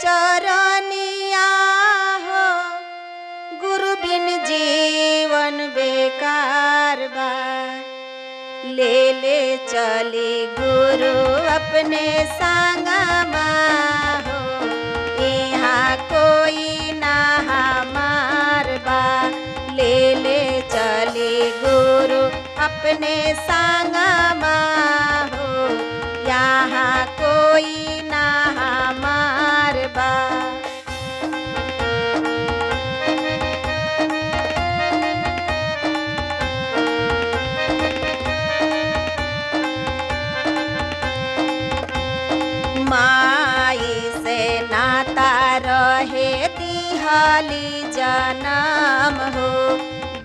चरनिया हो, गुरु बिन जीवन बेकार बा। ले चली गुरु अपने संगमा हो, यहाँ कोई ना हमार बा। ले चली गुरु अपने संगमा हो, यहाँ कोई ना हमार बा। माई से नाता रहे दिहली जन्म हो,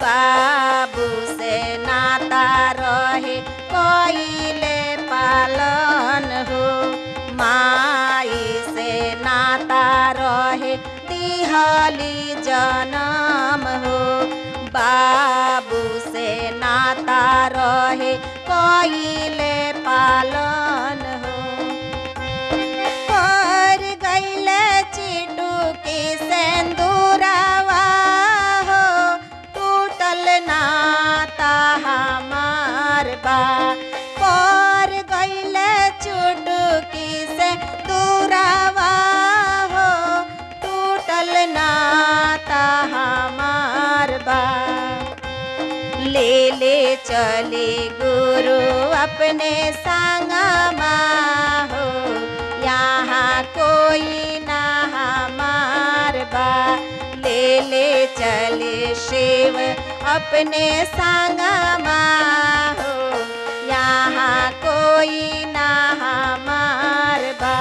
बाबू से नाता रहे कइले पालन हो। माई से नाता रहे दिहली जन्म हो, बाबू से नाता रहे कइले पालन हो। पर गइले चिटुकी सेंदूरावा हो, टूटल नाता हमार बा। पर गइले चिटुकी सेंदूरावा हो, टूटल नाता हमार बा। ले चली गुरु अपने संगमा हो, यहाँ कोई ना हमार बा। ले चली शिव अपने संगमा हो, यहाँ कोई ना हमार बा।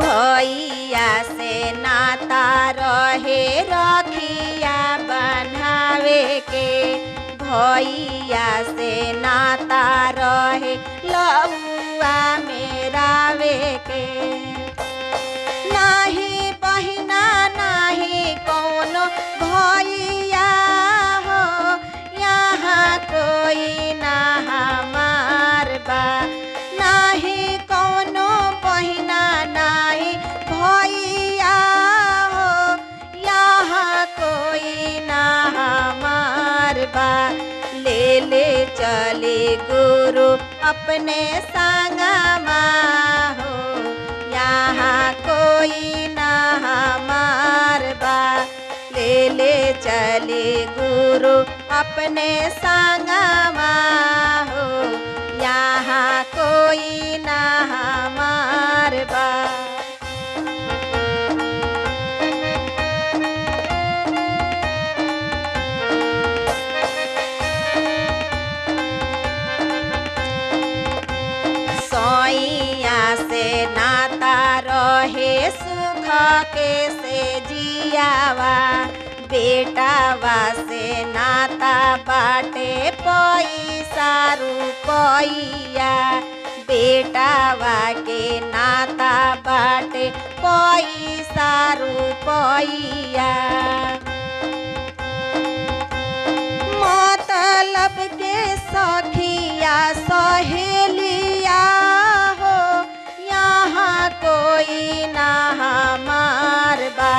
भैया से नाता रहे रखिया बनावे के, भैया से नाता रहे लहुआ मेरावे के। नाही बहिना नाही कौनो भैया हो, यहाँ कोई ना हमार बा। नाही कौनो बहिना नाही भैया हो, यहाँ कोई ना हमार बा। ले चली गुरु अपने संगमा हो, यहाँ कोई ना हमार बा। ले चली गुरु अपने संगमा हो, यहाँ कोई ना हमार बा। सोइया से नाता रहे सुख के से जियावा, बेटावा से नाता बाटे पैसा रुपैया। बेटावा के नाता बाटे पैसा रुपैया। मतलब के सखिया सहेलिया हो, यहाँ कोई ना हमार बा।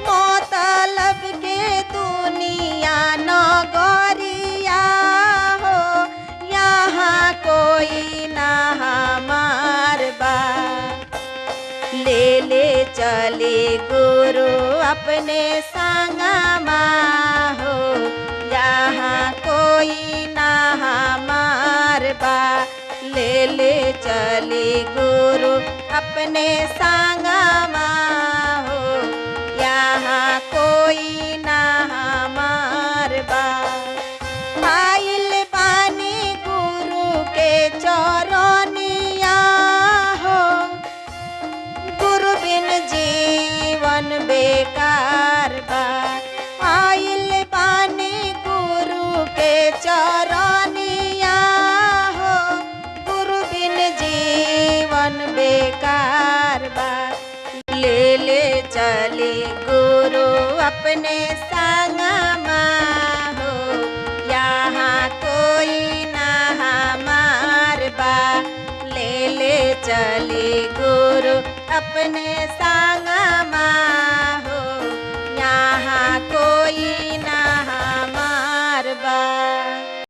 मतलब के दुनिया नगरिया हो, यहाँ कोई ना हमार बा। ले चली गुरु अपने संगमा हो, यहाँ कोई ना हमार बा। ले चली गुरु अपने संगमा हो, यहाँ कोई ना हमार बा। आइल बानी गुरु के चरनिया हो, गुरु बिन जीवन बेकार बा। आइल बानी गुरु के चरनिया हो, गुरु बिन जीवन बेकार बा। ले चली गुरु अपने संगमा चली गुरु अपने संगमा